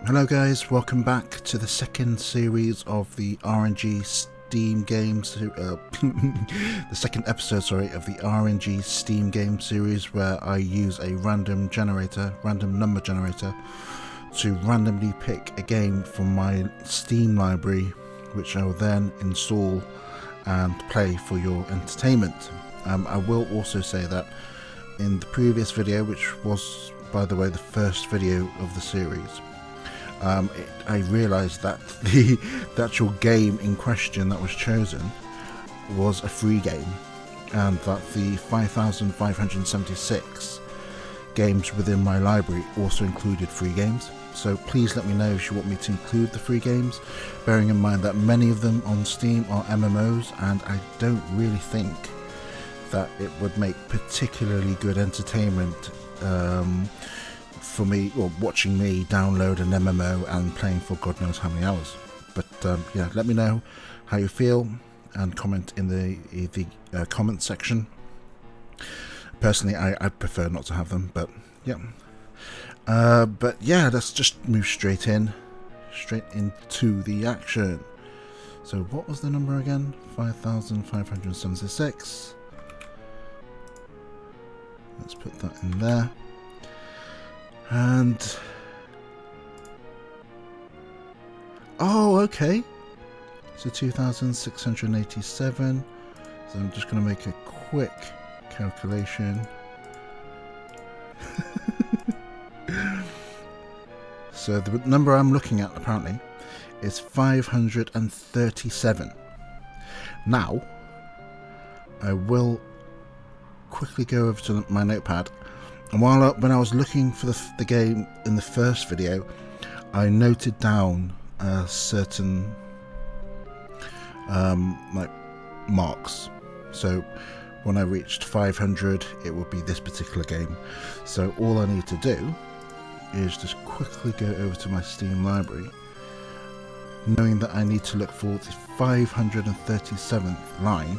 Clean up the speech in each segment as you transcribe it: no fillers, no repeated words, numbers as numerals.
Hello guys, welcome back to the second series of the RNG Steam Game, the second episode, sorry, of the RNG Steam Game series, where I use a random number generator, to randomly pick a game from my Steam library, which I will then install and play for your entertainment. I will also say that in the previous video, which was, by the way, the first video of the series, I realised that the actual game in question that was chosen was a free game, and that the 5,576 games within my library also included free games. So please let me know if you want me to include the free games, bearing in mind that many of them on Steam are MMOs, and I don't really think that it would make particularly good entertainment for me, or watching me download an MMO and playing for God knows how many hours. But yeah, let me know how you feel and comment in the comment section. Personally, I prefer not to have them, but yeah. But yeah, let's just move straight into the action. So what was the number again? 5,576. Let's put that in there. And oh, okay, so 2,687. So I'm just going to make a quick calculation. So the number I'm looking at apparently is 537. Now I will quickly go over to my notepad. And when I was looking for the game in the first video, I noted down certain like marks. So when I reached 500, it would be this particular game. So all I need to do is just quickly go over to my Steam library, knowing that I need to look for the 537th line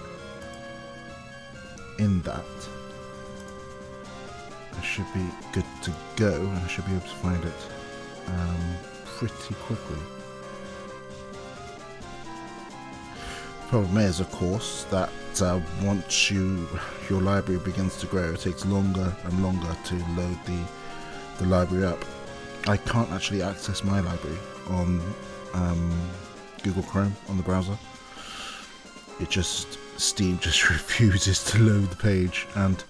in that. I should be good to go, and I should be able to find it pretty quickly. The problem is, of course, that once your library begins to grow, it takes longer and longer to load the library up. I can't actually access my library on Google Chrome on the browser. Steam just refuses to load the page, and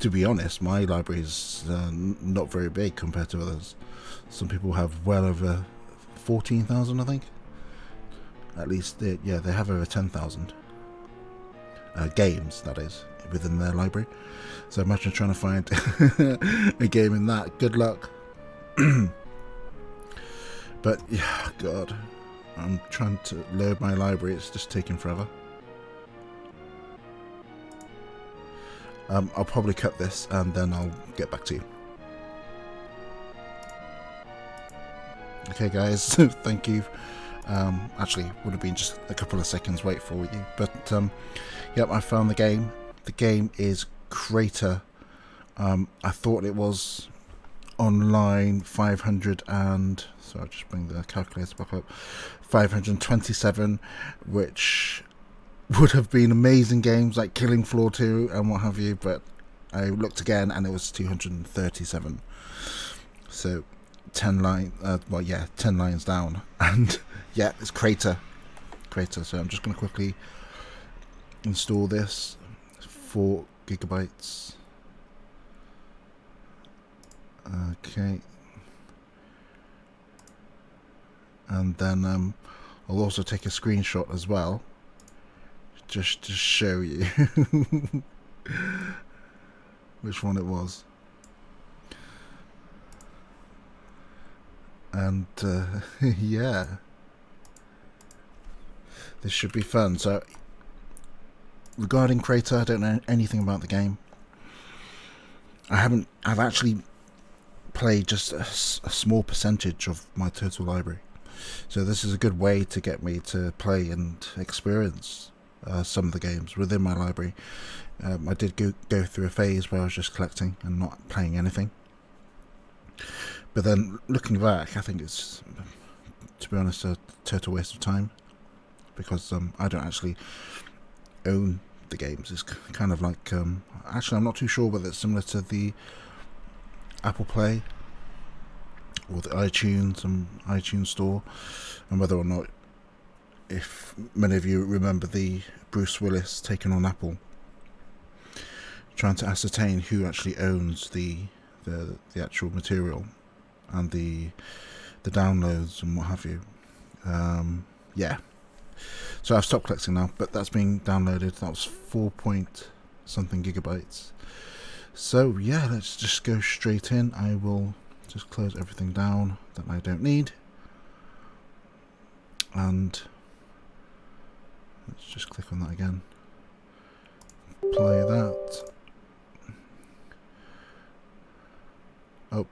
to be honest, my library is not very big compared to others. Some people have well over 14,000, I think. At least, they have over 10,000 games, that is, within their library. So imagine trying to find a game in that. Good luck. But yeah, God, I'm trying to load my library. It's just taking forever. I'll probably cut this and then I'll get back to you. Okay guys, thank you. Actually, would have been just a couple of seconds wait for you, but yep, I found the game. The game is Crater. I thought it was on line 500 and, so I'll just bring the calculator back up, 527, which would have been amazing games like Killing Floor 2 and what have you, but I looked again and it was 237. So 10 lines down, and yeah, it's Crater. So I'm just going to quickly install this. 4 gigabytes. Okay. And then I'll also take a screenshot as well, just to show you which one it was. And yeah, this should be fun. So regarding Crater, I don't know anything about the game. I've actually played just a small percentage of my total library. So this is a good way to get me to play and experience some of the games within my library. I did go through a phase where I was just collecting and not playing anything. But then looking back, I think it's, to be honest, a total waste of time, because I don't actually own the games. It's kind of like, actually I'm not too sure whether it's similar to the Apple Play or the iTunes and iTunes Store, and whether or not, if many of you remember the Bruce Willis taking on Apple, trying to ascertain who actually owns the actual material and the downloads and what have you. Yeah, so I've stopped collecting now, but that's being downloaded. That was 4 point something gigabytes. So yeah, let's just go straight in. I will just close everything down that I don't need, and let's just click on that again, play that. Oh,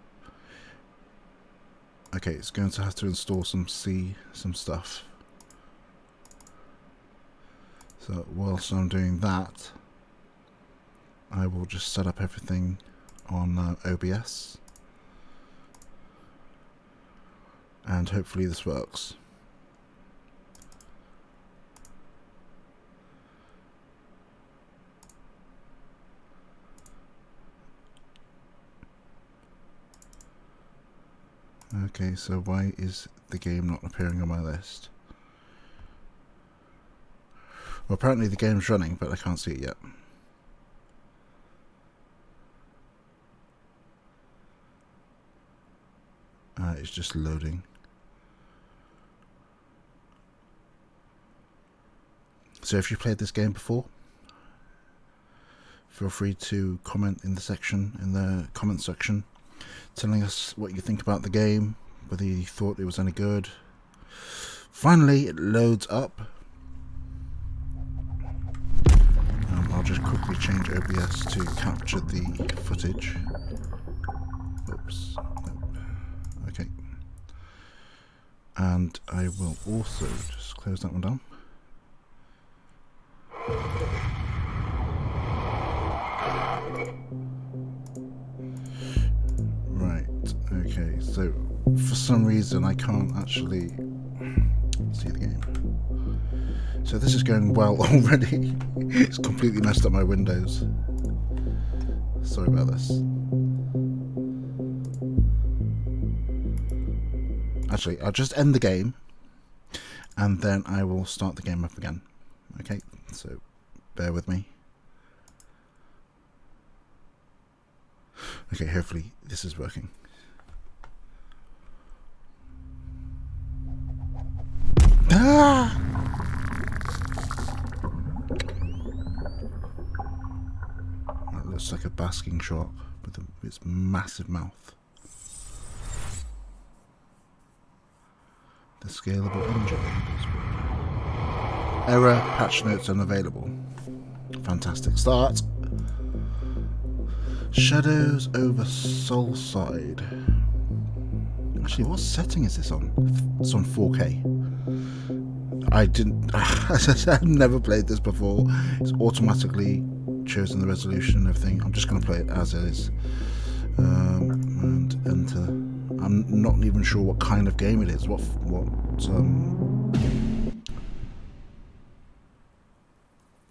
okay, it's going to have to install some stuff. So whilst I'm doing that, I will just set up everything on OBS, and hopefully this works. Okay, so why is the game not appearing on my list? Well, apparently the game's running, but I can't see it yet. It's just loading. So if you played this game before, feel free to comment in the comment section, telling us what you think about the game, whether you thought it was any good. Finally, it loads up. I'll just quickly change OBS to capture the footage. Oops. Nope. Okay. And I will also just close that one down. Right, okay, so for some reason I can't actually see the game. So this is going well already. It's completely messed up my windows. Sorry about this. Actually, I'll just end the game and then I will start the game up again. Okay, so bear with me. Okay, hopefully this is working. Ah! That looks like a basking shark with its massive mouth. The scalable engine. Error, patch notes unavailable. Fantastic start. Shadows over Soulside. Actually, what setting is this on? It's on 4K. I didn't. I've never played this before. It's automatically chosen the resolution and everything. I'm just going to play it as is. And enter. I'm not even sure what kind of game it is. What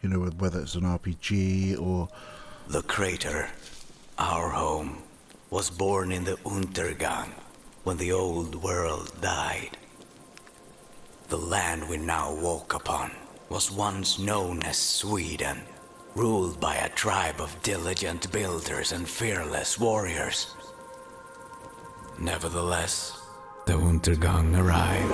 you know, whether it's an RPG or... The crater, our home, was born in the Untergang, when the old world died. The land we now walk upon was once known as Sweden, ruled by a tribe of diligent builders and fearless warriors. Nevertheless, the Untergang arrived.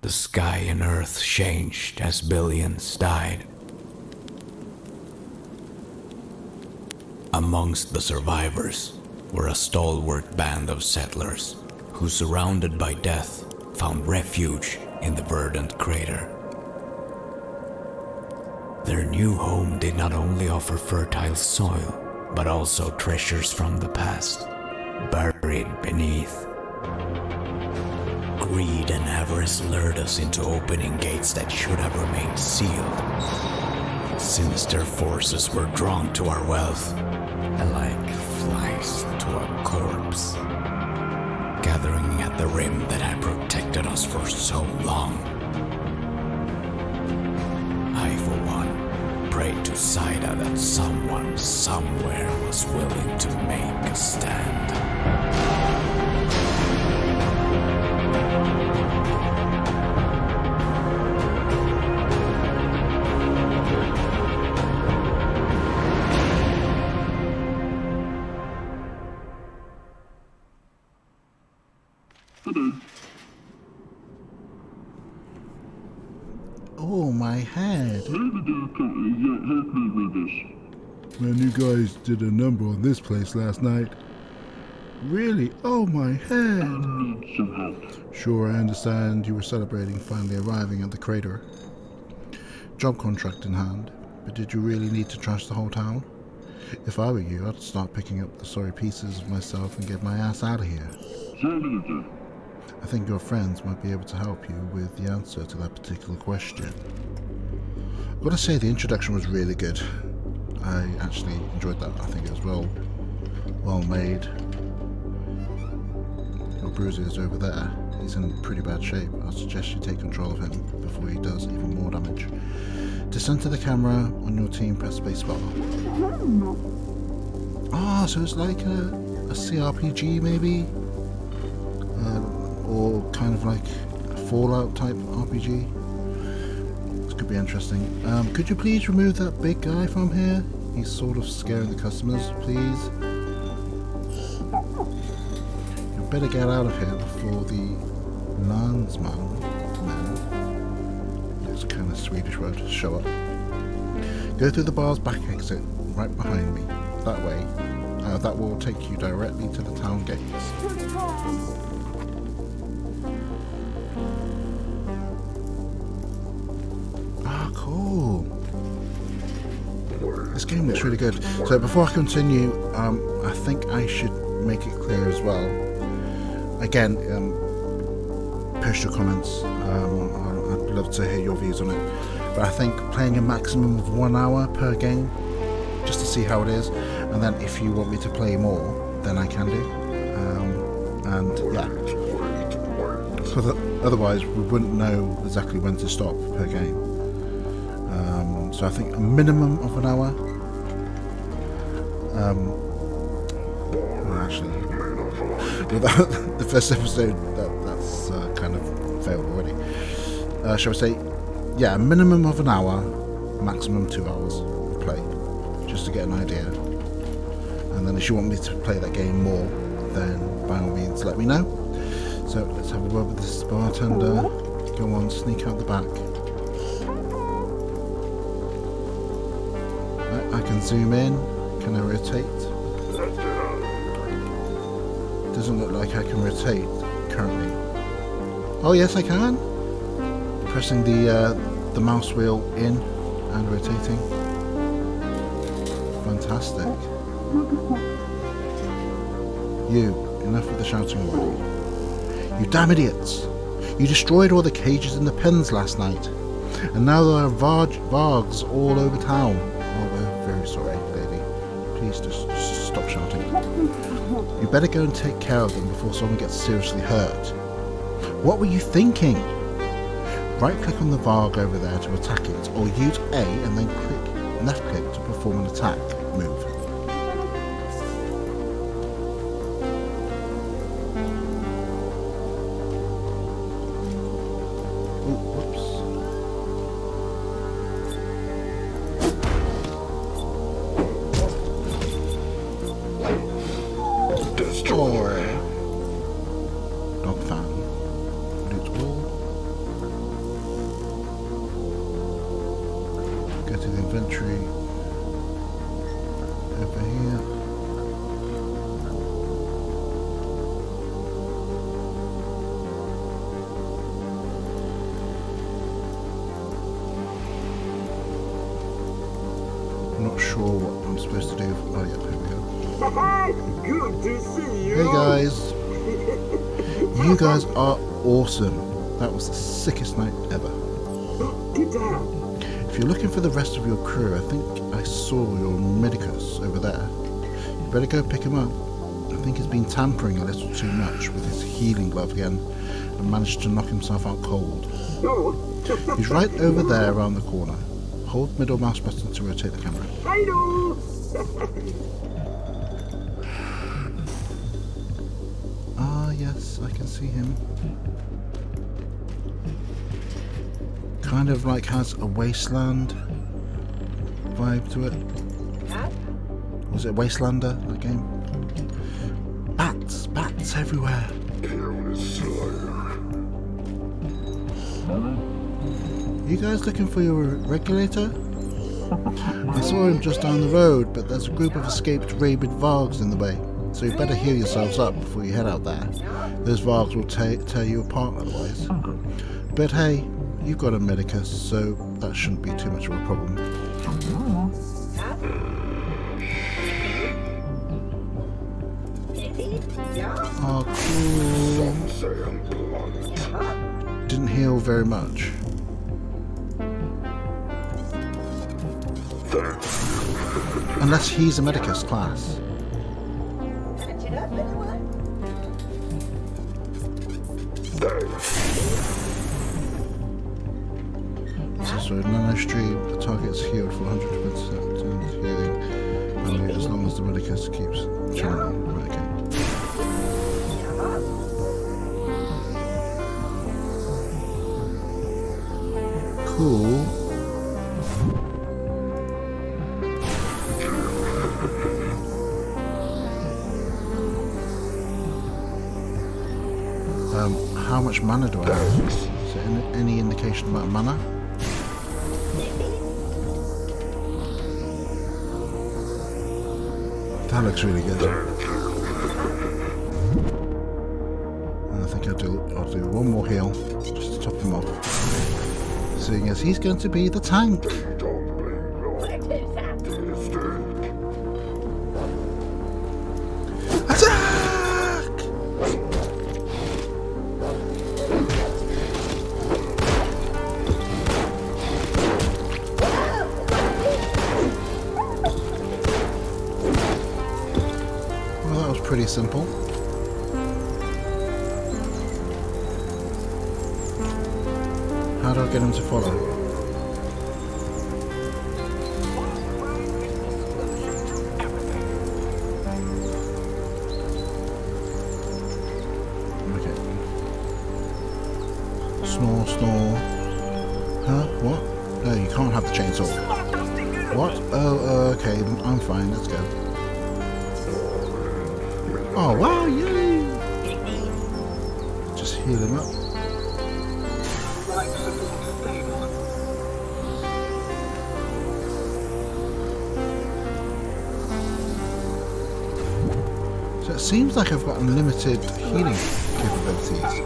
The sky and earth changed as billions died. Amongst the survivors were a stalwart band of settlers who, surrounded by death, found refuge in the verdant crater. Their new home did not only offer fertile soil, but also treasures from the past, buried beneath. Greed and avarice lured us into opening gates that should have remained sealed. sinister forces were drawn to our wealth, and like flies to a corpse, gathering at the rim that had protected us for so long. I, for one, prayed to Saida that someone somewhere was willing to make a stand. Oh, my head. Maybe you can help me with this. Man, you guys did a number on this place last night. Really? Oh, my head. I need some help. Sure, I understand you were celebrating finally arriving at the crater. Job contract in hand, but did you really need to trash the whole town? If I were you, I'd start picking up the sorry pieces of myself and get my ass out of here. Senator. I think your friends might be able to help you with the answer to that particular question. I've got to say the introduction was really good. I actually enjoyed that. I think it was well made. Your bruiser is over there. He's in pretty bad shape. I'll suggest you take control of him before he does even more damage. To center the camera on your team, press spacebar. Ah, so it's like a CRPG maybe? Or kind of like a Fallout type RPG. This could be interesting. Could you please remove that big guy from here? He's sort of scaring the customers, please. You better get out of here before the landsman, it's kind of Swedish word, show up. Go through the bar's back exit, right behind me. That way, that will take you directly to the town gates. Cool. This game looks really good. So before I continue, I think I should make it clear as well. Again, post your comments. I'd love to hear your views on it. But I think playing a maximum of 1 hour per game, just to see how it is, and then if you want me to play more, then I can do. And yeah, so otherwise we wouldn't know exactly when to stop per game. So I think a minimum of 1 hour. Well, actually, without the first episode, that's kind of failed already. Shall we say, yeah, a minimum of 1 hour, maximum 2 hours of play, just to get an idea. And then if you want me to play that game more, then by all means let me know. So let's have a word with this bartender. Go on, sneak out the back. I can zoom in. Can I rotate? Doesn't look like I can rotate currently. Oh yes, I can. Pressing the mouse wheel in and rotating. Fantastic. You, enough of the shouting already. You damn idiots! You destroyed all the cages in the pens last night, and now there are vargs all over town. Oh, we're very sorry, lady. Please just stop shouting. You better go and take care of them before someone gets seriously hurt. What were you thinking? Right-click on the varg over there to attack it, or use A and then left-click to perform an attack move. Not sure what I'm supposed to do. Oh yeah, here we go. Good to see you. Hey guys. You guys are awesome. That was the sickest night ever. Get down. If you're looking for the rest of your crew, I think I saw your medicus over there. You better go pick him up. I think he's been tampering a little too much with his healing glove again and managed to knock himself out cold. He's right over there around the corner. Hold middle mouse button to rotate the camera. Ah, yes, I can see him. Kind of like has a wasteland vibe to it. Was it Wastelander, that game? Bats everywhere. You guys looking for your regulator? I saw him just down the road, but there's a group of escaped rabid vargs in the way, so you better heal yourselves up before you head out there. Those vargs will tear you apart otherwise. But hey, you've got a medicus, so that shouldn't be too much of a problem. Oh, cool. Didn't heal very much. Unless he's a medicus class. So nano stream, the target's healed for 100% healing value as long as the medicus keeps channeling. Right, okay. Cool. How much mana do I have? Is there any indication about mana? That looks really good. And I think I'll do one more heal just to top him off. Seeing as he's going to be the tank. Pretty simple. How do I get him to follow? Okay. Snore, snore. Huh? What? No, you can't have the chainsaw. What? Oh, okay. I'm fine. Let's go. Oh wow, yay! Just heal him up. So it seems like I've got unlimited healing capabilities.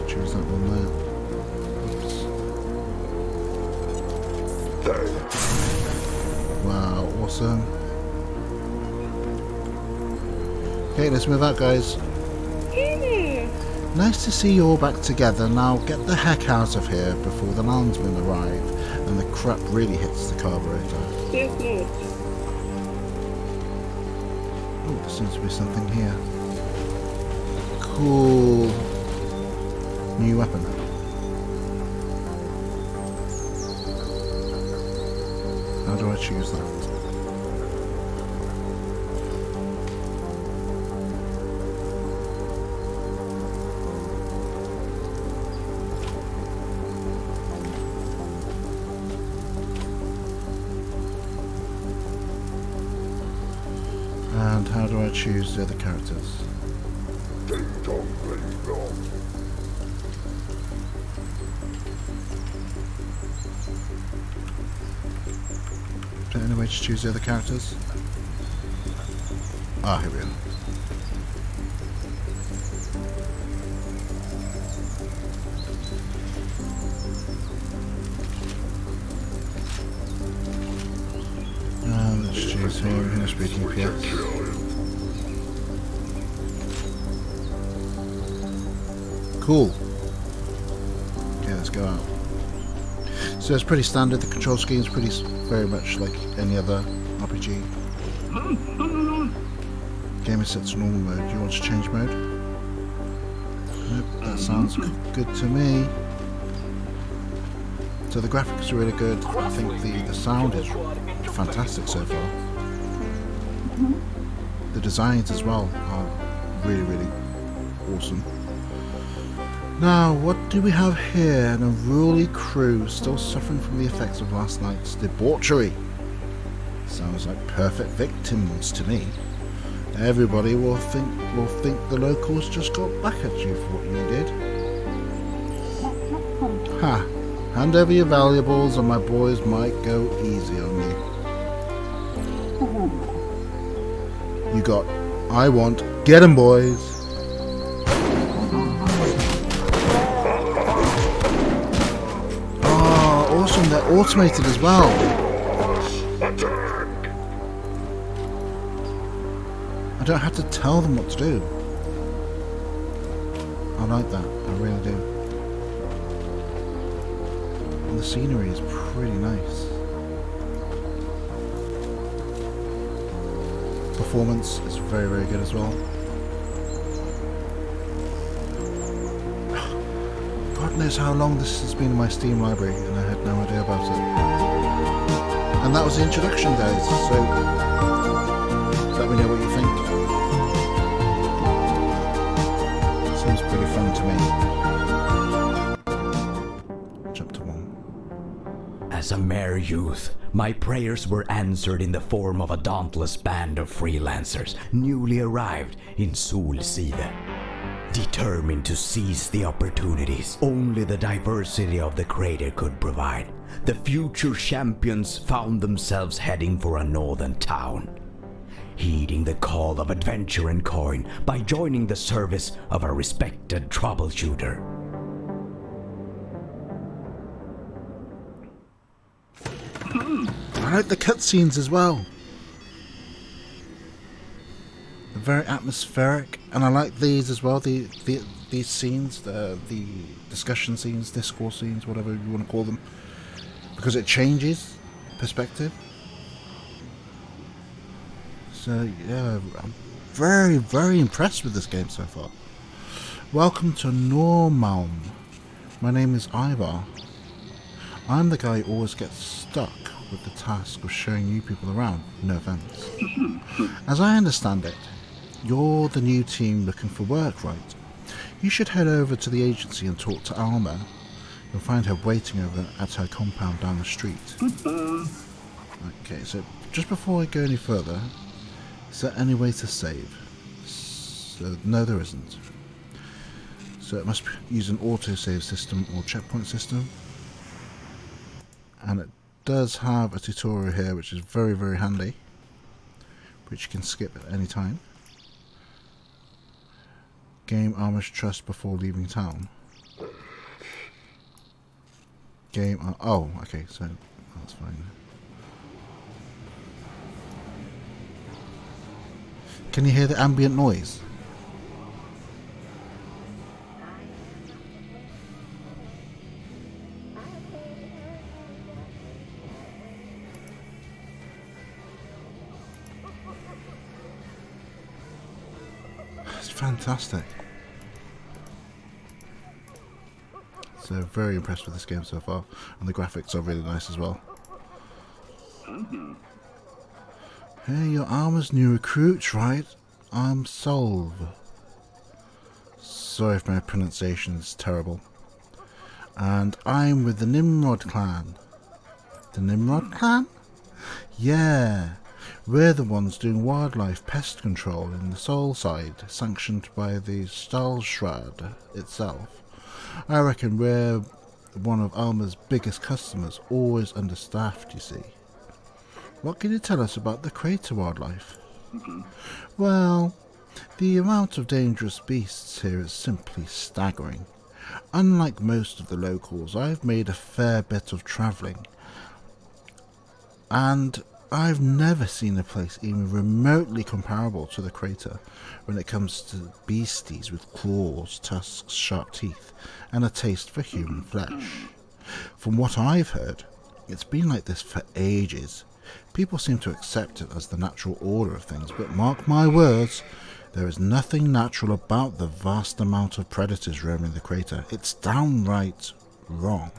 Choose that one there. Oops. Wow, awesome. Okay, let's move out, guys. Nice to see you all back together. Now get the heck out of here before the landsmen arrive and the crap really hits the carburetor. Oh, there seems to be something here. Cool. New weapon. How do I choose that? And how do I choose the other characters? Is there any way to choose the other characters? Ah, here we are. Let's choose him, English speaking PS. Cool. go out. So it's pretty standard. The control scheme is very much like any other RPG. Game is set to normal mode. Do you want to change mode? Nope, that sounds good to me. So the graphics are really good. I think the sound is fantastic so far. The designs as well are really, really awesome. Now, what do we have here? An unruly crew still suffering from the effects of last night's debauchery. Sounds like perfect victims to me. Everybody will think the locals just got back at you for what you did. Ha! Hand over your valuables and my boys might go easy on you. You got, I want, get 'em boys! Oh, awesome, they're automated as well. I don't have to tell them what to do. I like that, I really do. And the scenery is pretty nice. Performance is very, very good as well. God knows how long this has been in my Steam library and I had no idea about it. And that was the introduction, guys, so let me know what you think. Seems pretty fun to me. Chapter 1. As a mere youth, my prayers were answered in the form of a dauntless band of freelancers newly arrived in Solside. Determined to seize the opportunities only the diversity of the crater could provide, the future champions found themselves heading for a northern town. Heeding the call of adventure and coin by joining the service of a respected troubleshooter. I like the cutscenes as well. They're very atmospheric, and I like these as well. These scenes, the discussion scenes, discourse scenes, whatever you want to call them, because it changes perspective. So yeah, I'm very, very impressed with this game so far. Welcome to Normalm. My name is Ivar. I'm the guy who always gets stuck with the task of showing you people around. No offense. As I understand it, you're the new team looking for work, right? You should head over to the agency and talk to Alma. You'll find her waiting over at her compound down the street. Okay, so just before I go any further, is there any way to save? So, no, there isn't. So it must use an autosave system or checkpoint system. And it does have a tutorial here which is very, very handy, which you can skip at any time. Gain Amish trust before leaving town. Oh, okay, so that's fine. Can you hear the ambient noise? It's fantastic. So very impressed with this game so far, and the graphics are really nice as well. Hey, you're Armor's new recruits, right? I'm Solve. Sorry if my pronunciation is terrible. And I'm with the Nimrod clan. The Nimrod clan? Yeah. We're the ones doing wildlife pest control in the Soul side, sanctioned by the Stahlshroud itself. I reckon we're one of Alma's biggest customers, always understaffed, you see. What can you tell us about the crater wildlife? Well, the amount of dangerous beasts here is simply staggering. Unlike most of the locals, I've made a fair bit of travelling. And I've never seen a place even remotely comparable to the crater when it comes to beasties with claws, tusks, sharp teeth, and a taste for human flesh. From what I've heard, it's been like this for ages. People seem to accept it as the natural order of things, but mark my words, there is nothing natural about the vast amount of predators roaming the crater. It's downright wrong.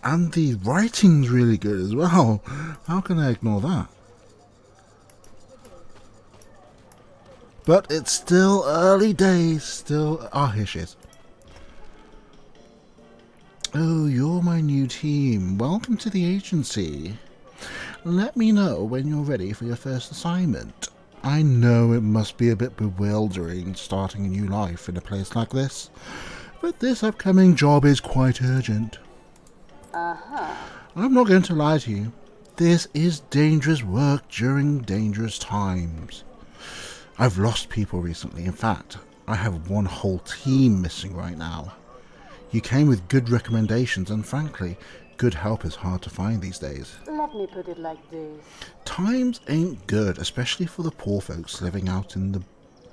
And the writing's really good as well. How can I ignore that? But it's still early days. Still... Oh, here she is. Oh, you're my new team. Welcome to the agency. Let me know when you're ready for your first assignment. I know it must be a bit bewildering starting a new life in a place like this, but this upcoming job is quite urgent. I'm not going to lie to you. This is dangerous work during dangerous times. I've lost people recently. In fact, I have one whole team missing right now. You came with good recommendations, and frankly, good help is hard to find these days. Let me put it like this. Times ain't good, especially for the poor folks living out in the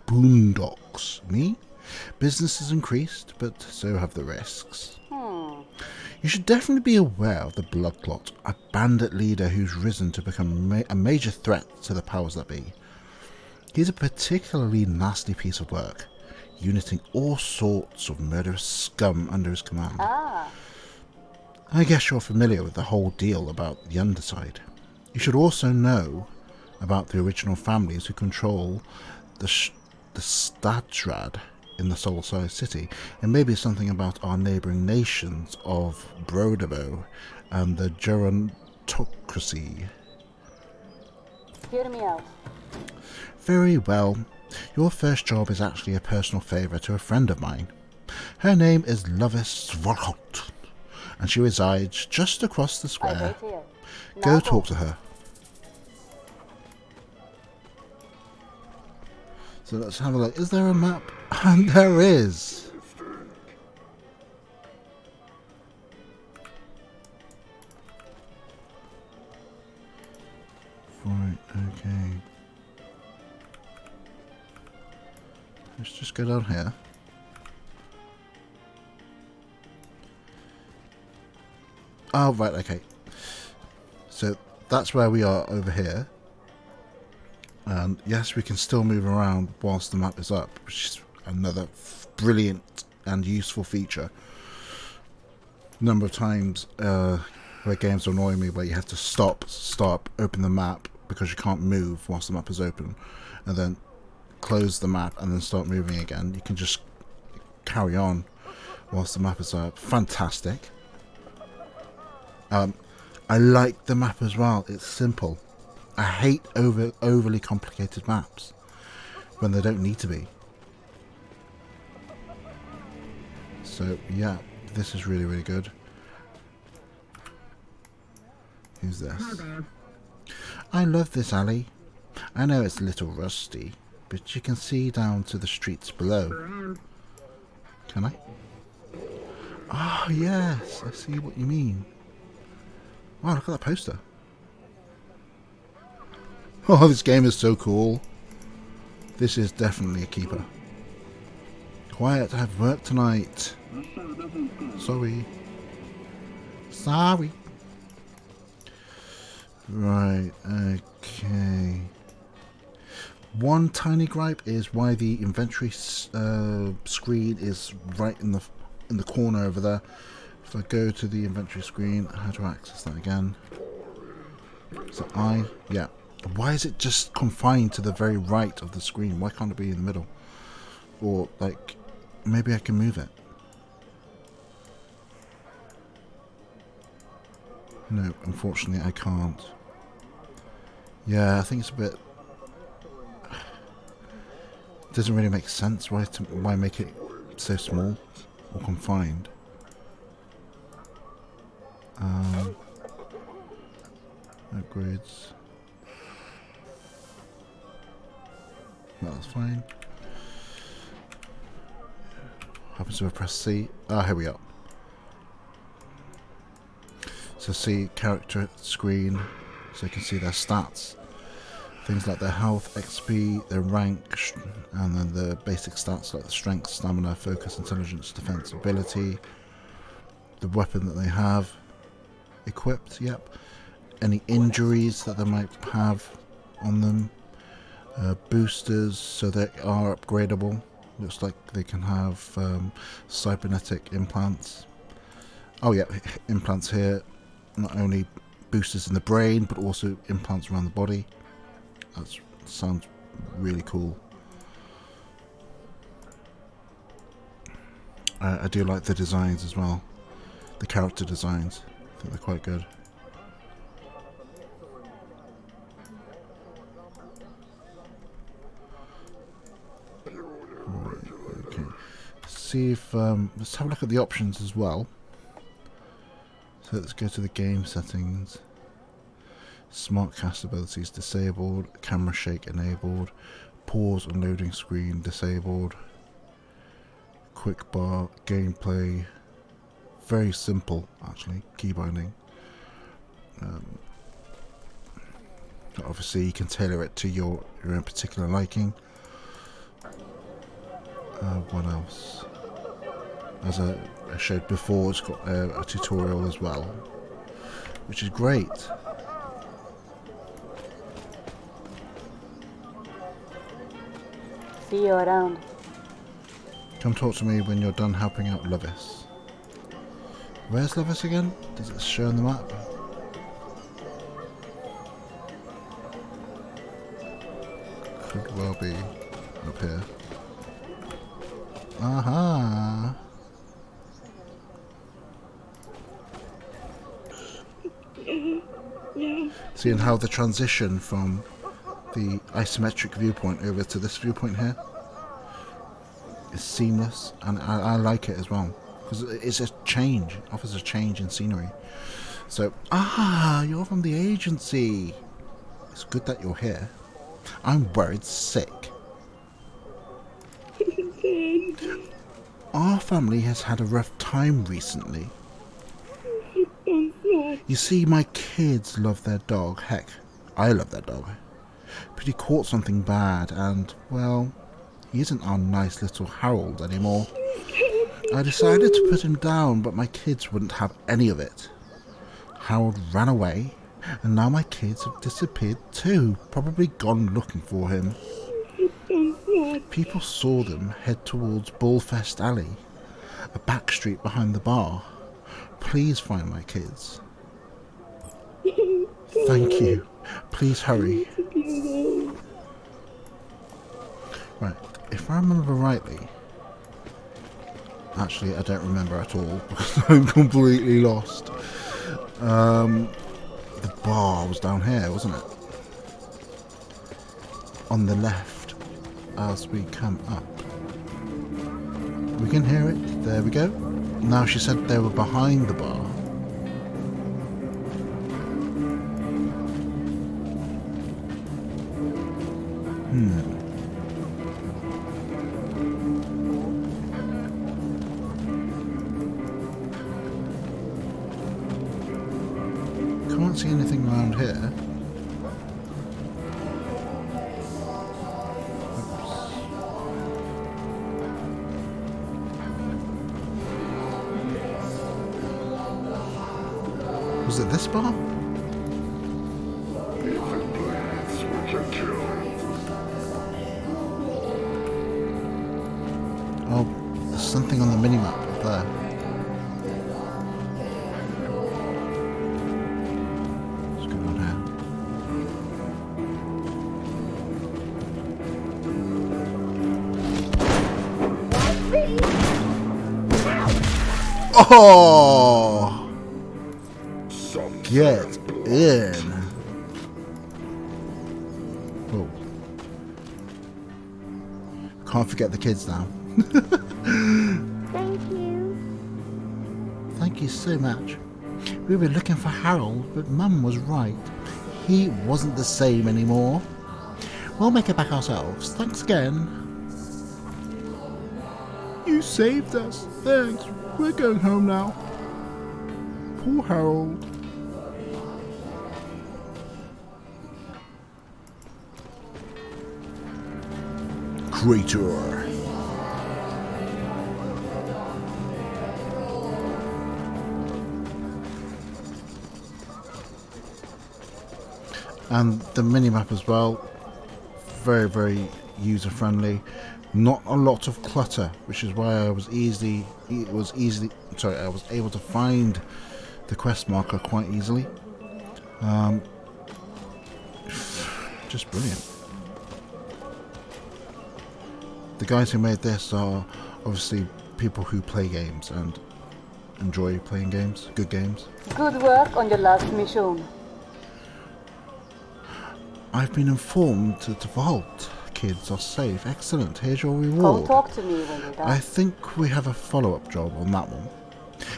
boondocks. Me? Business has increased, but so have the risks. You should definitely be aware of the Blood Clot, a bandit leader who's risen to become a major threat to the powers that be. He's a particularly nasty piece of work, uniting all sorts of murderous scum under his command. I guess you're familiar with the whole deal about the Underside. You should also know about the original families who control the Stadtrad in the Soul-Sized City, and maybe something about our neighbouring nations of Brodebo and the Gerontocracy. Hear me out. Very well. Your first job is actually a personal favour to a friend of mine. Her name is Lovis Volhot, and she resides just across the I square. wait here. Go Now talk to her. So let's have a look. Is there a map? And there is. Right, okay. Let's just go down here. Oh, right, okay. So that's where we are over here. And yes, we can still move around whilst the map is up, which is another brilliant and useful feature. Number of times where games annoy me where you have to stop, open the map because you can't move whilst the map is open, and then close the map and then start moving again. You can just carry on whilst the map is up. Fantastic. I like the map as well. It's simple. I hate overly complicated maps when they don't need to be. So yeah, this is really, really good. Who's this? I love this alley. I know it's a little rusty, but you can see down to the streets below. Can I? Oh yes, I see what you mean. Wow, look at that poster. Oh, this game is so cool. This is definitely a keeper. Quiet, I have work tonight. Sorry. Sorry. Right, okay. One tiny gripe is why the inventory screen is right in the corner over there. If I go to the inventory screen, how do I access that again? So yeah. Why is it just confined to the very right of the screen? Why can't it be in the middle? Or, like, maybe I can move it. No, unfortunately I can't. Yeah, I think it's a bit... It doesn't really make sense. Why make it so small or confined? Upgrades. No, that's fine. Happens to have pressed C. Ah, here we are. So see character screen, so you can see their stats. Things like their health, XP, their rank, and then the basic stats like the strength, stamina, focus, intelligence, defense, ability, the weapon that they have equipped, yep. Any injuries that they might have on them. Boosters, so they are upgradable. Looks like they can have cybernetic implants. Oh yeah, implants here. Not only boosters in the brain, but also implants around the body. That sounds really cool. I do like the designs as well. The character designs. I think they're quite good. Okay. See if let's have a look at the options as well. So let's go to the game settings. Smart cast abilities disabled, camera shake enabled, pause and loading screen disabled, quick bar, gameplay, very simple actually, key binding. Obviously you can tailor it to your own particular liking. What else? As I showed before, it's got a tutorial as well, which is great. See you around. Come talk to me when you're done helping out Lovis. Where's Lovis again? Does it show on the map? Could well be up here. Aha! Seeing how the transition from the isometric viewpoint over to this viewpoint here is seamless, and I like it as well because it's a change, it offers a change in scenery. So, you're from the agency. It's good that you're here. I'm worried sick. Our family has had a rough time recently. You see, my kids love their dog. Heck, I love their dog. But he caught something bad and, well, he isn't our nice little Harold anymore. I decided to put him down, but my kids wouldn't have any of it. Harold ran away, and now my kids have disappeared too, probably gone looking for him. People saw them head towards Bullfest Alley, a back street behind the bar. Please find my kids. Thank you. Please hurry. Right, if I remember rightly... Actually, I don't remember at all, because I'm completely lost. The bar was down here, wasn't it? On the left, as we come up. We can hear it. There we go. Now she said they were behind the bar. Can't see anything around here. Was it this bar? If it bleeds, we can kill. Oh, there's something on the minimap up there. What's going on here? Oh! Get in. Oh. Can't forget the kids now. Thank you. Thank you so much. We were looking for Harold, but Mum was right. He wasn't the same anymore. We'll make it back ourselves. Thanks again. You saved us. Thanks. We're going home now. Poor Harold. Crater. And the minimap as well, very, very user friendly. Not a lot of clutter, which is why I was able to find the quest marker quite easily. Just brilliant. The guys who made this are obviously people who play games and enjoy playing games, good games. Good work on your last mission. I've been informed that the vault kids are safe. Excellent. Here's your Come reward. talk to me when you're done. I think we have a follow-up job on that one.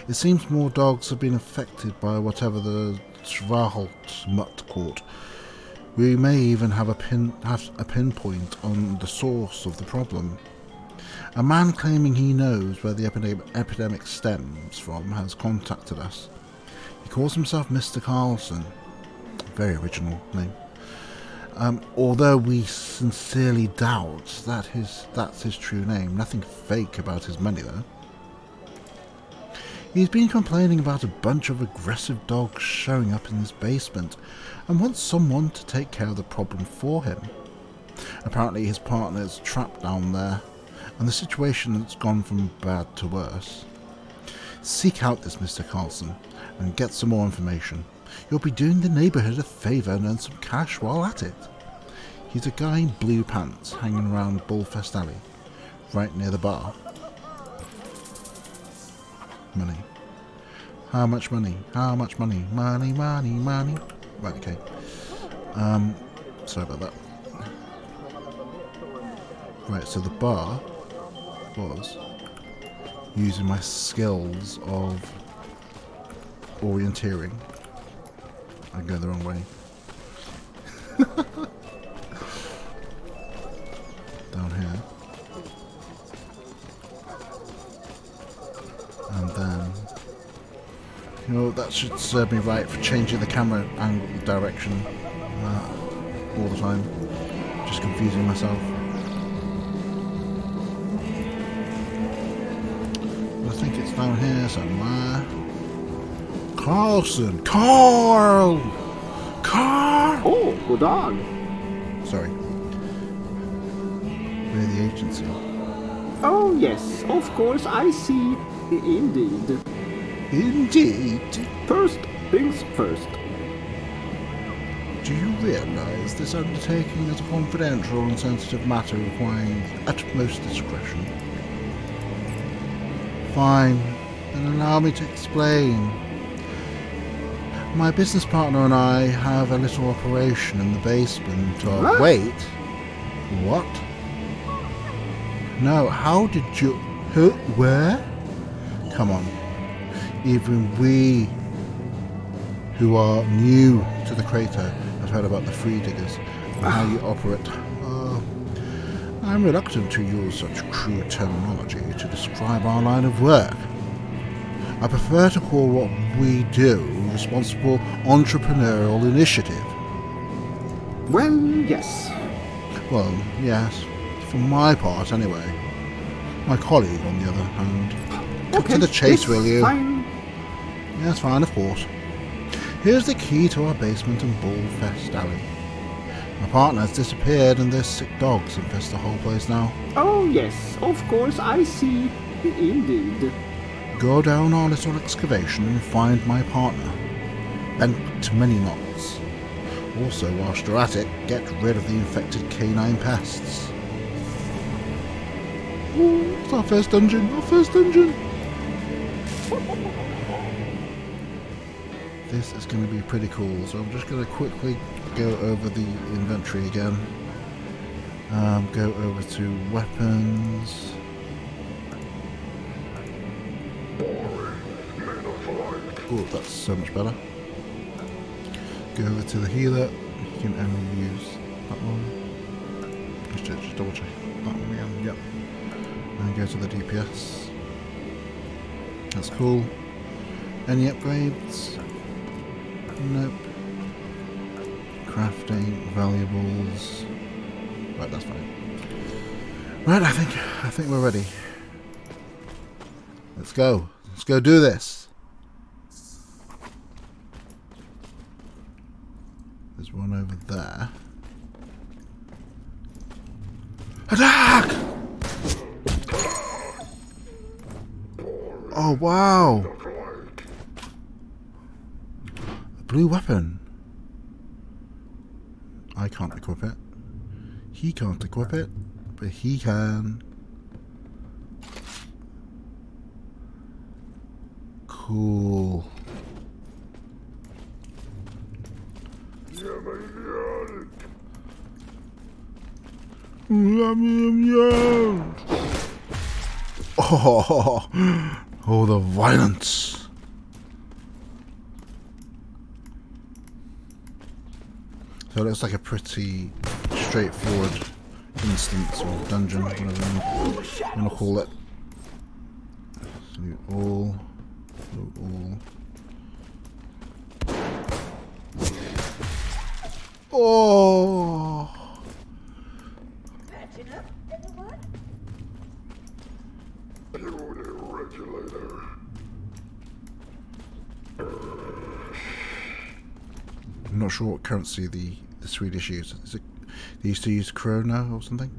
It seems more dogs have been affected by whatever the Svahalt mutt caught. We may even have a pinpoint on the source of the problem. A man claiming he knows where the epidemic stems from has contacted us. He calls himself Mr. Carlson. Very original name. Although we sincerely doubt that's his true name. Nothing fake about his money, though. He's been complaining about a bunch of aggressive dogs showing up in his basement and wants someone to take care of the problem for him. Apparently his partner is trapped down there, and the situation has gone from bad to worse. Seek out this Mr. Carlson and get some more information. You'll be doing the neighbourhood a favour and earn some cash while at it. He's a guy in blue pants hanging around Bullfest Alley, right near the bar. Money. How much money? How much money? Money, money, money. Right, okay. Sorry about that. Right, so the bar was using my skills of orienteering. I go the wrong way. Down here. And then, you know, that should serve me right for changing the camera angle direction all the time. Just confusing myself. I think it's down here somewhere. Carlson! Carl! Carl! Oh, god dag. Sorry. We're the agency. Oh, yes, of course, I see. Indeed. Indeed. First things first. Do you realise this undertaking is a confidential and sensitive matter requiring utmost discretion? Fine, then allow me to explain. My business partner and I have a little operation in the basement of... What? Wait. What? No, how did you... Where? Come on. Even we, who are new to the crater, have heard about the free diggers and how you operate. I'm reluctant to use such crude terminology to describe our line of work. I prefer to call what we do responsible entrepreneurial initiative. Well, yes. Well, yes, for my part anyway. My colleague, on the other hand. Cut to the chase, it's will you? Fine. Yes, fine, of course. Here's the key to our basement and Bullfest Alley. My partner has disappeared and there's sick dogs infest the whole place now. Oh, yes, of course, I see. Indeed. Go down our little excavation and find my partner. Bent to many knots. Also, whilst you're at it, get rid of the infected canine pests. Ooh, it's our first dungeon, This is going to be pretty cool, so I'm just going to quickly go over the inventory again. Go over to weapons. Oh, that's so much better. Go over to the healer. You can only use that one. Just double check that one again. Yep. And go to the DPS. That's cool. Any upgrades? Nope. Crafting, valuables. Right, that's fine. Right, I think we're ready. Let's go. Let's go do this. There's one over there. Attack! Oh wow! A blue weapon. I can't equip it. He can't equip it, but he can. Cool. Oh, the violence. So it looks like a pretty straightforward instance or dungeon, whatever you want to call it. So all. Oh! Patching up, anyone? I'm not sure what currency the Swedish use. Is it they used to use krona or something?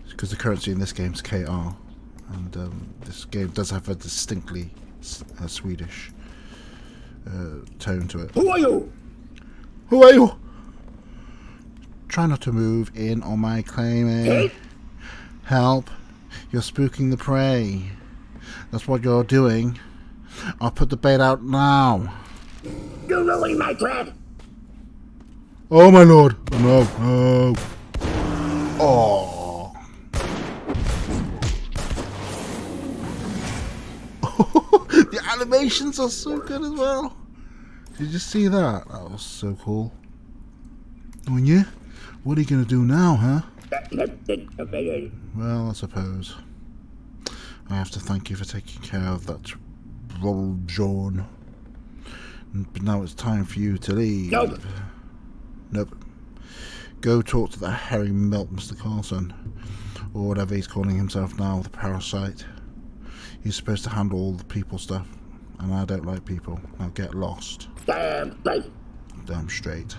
Because the currency in this game is KR, and this game does have a distinctly Swedish tone to it. Who are you? Who are you? Try not to move in on my claim, eh? Help! You're spooking the prey. That's what you're doing. I'll put the bait out now. You're ruining my plan. Oh my lord! No, no. Oh. The animations are so good as well. Did you see that? That was so cool. Oh yeah? What are you gonna do now, huh? Well, I suppose I have to thank you for taking care of that John. But now it's time for you to leave. Nope. Nope. Go talk to that hairy milk, Mr. Carlson, or whatever he's calling himself now, the parasite. He's supposed to handle all the people stuff, and I don't like people. Now get lost. Damn straight. Damn straight.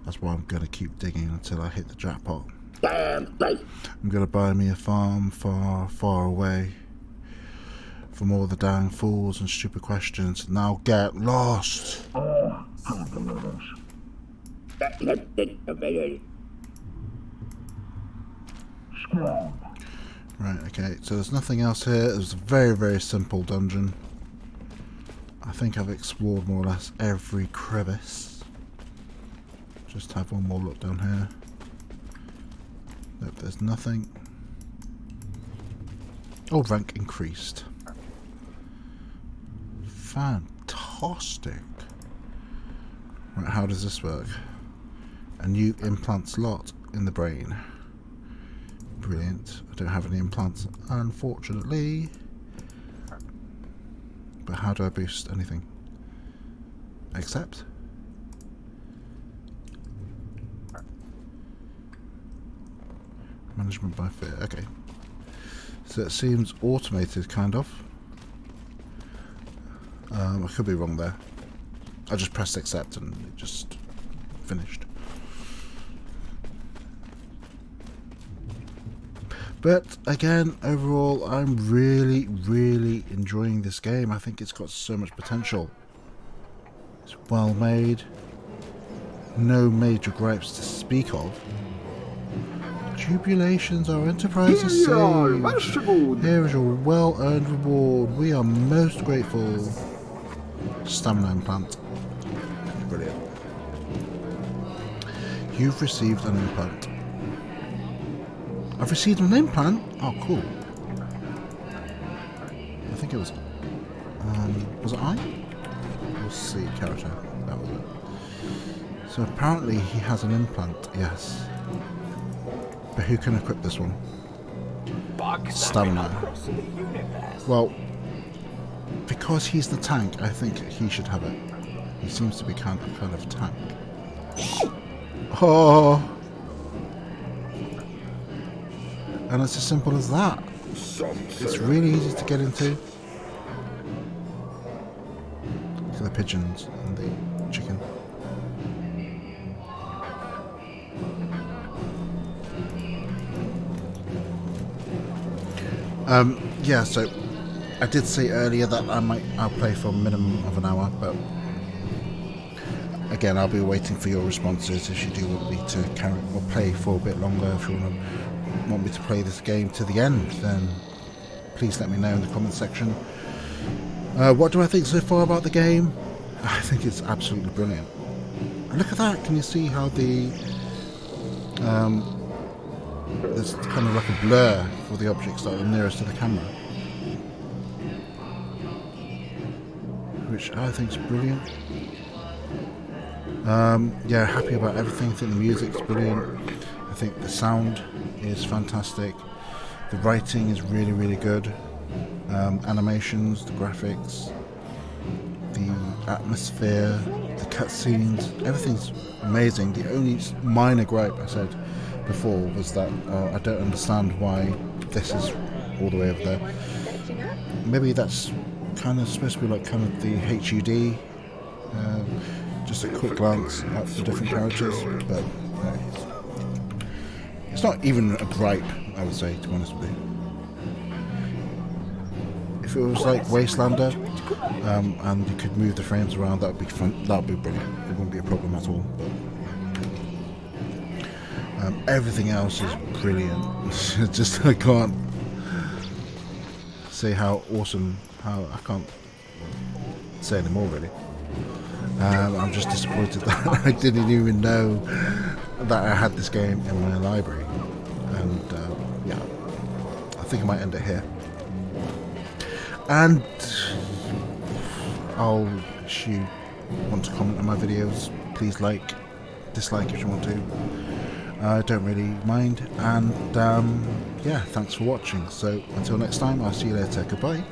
That's why I'm gonna keep digging until I hit the jackpot. Damn straight. I'm gonna buy me a farm far, far away from all the damn fools and stupid questions. Now get lost. Right, okay, so there's nothing else here. It was a very, very simple dungeon. I think I've explored more or less every crevice. Just have one more look down here. Nope, there's nothing. Oh, rank increased. Fantastic. Right, how does this work? A new implant slot in the brain. Brilliant. I don't have any implants, unfortunately. But how do I boost anything? Accept? Management by fear. Okay. So it seems automated, kind of. I could be wrong there. I just pressed accept and it just finished. But again, overall, I'm really, really enjoying this game. I think it's got so much potential. It's well made. No major gripes to speak of. Jubilations, our enterprise is saved. Here is your well-earned reward. We are most grateful. Stamina implant. Brilliant. You've received an implant. I've received an implant? Oh, cool. I think it was... was it I? We'll see, character. That was it. So apparently he has an implant, yes. But who can equip this one? Stamina. Well, because he's the tank, I think he should have it. He seems to be kind of tank. Oh! and it's as simple as that. It's really easy to get into. Look at the pigeons and the chicken. Yeah, so I did say earlier that I'll play for a minimum of an hour, but again, I'll be waiting for your responses if you do want me to carry or play for a bit longer. If you want me to play this game to the end, then please let me know in the comment section. What do I think so far about the game? I think it's absolutely brilliant. And look at that! Can you see how the there's kind of like a blur for the objects that are nearest to the camera, which I think is brilliant. Yeah, happy about everything. I think the music's brilliant. I think the sound is fantastic. The writing is really, really good. Animations, the graphics, the atmosphere, the cutscenes, everything's amazing. The only minor gripe I said before was that I don't understand why this is all the way over there. Maybe that's kind of supposed to be like kind of the HUD, just a quick glance at the different characters, but it's not even a gripe, I would say, to be honest with you. If it was like Wastelander and you could move the frames around, that would be fun. That would be brilliant. It wouldn't be a problem at all. But everything else is brilliant. Just I can't say how awesome. How I can't say any more really. I'm just disappointed that I didn't even know that I had this game in my library, and yeah, I think I might end it here. And if you want to comment on my videos, please like, dislike if you want to. I don't really mind. And yeah, thanks for watching. So until next time, I'll see you later. Goodbye.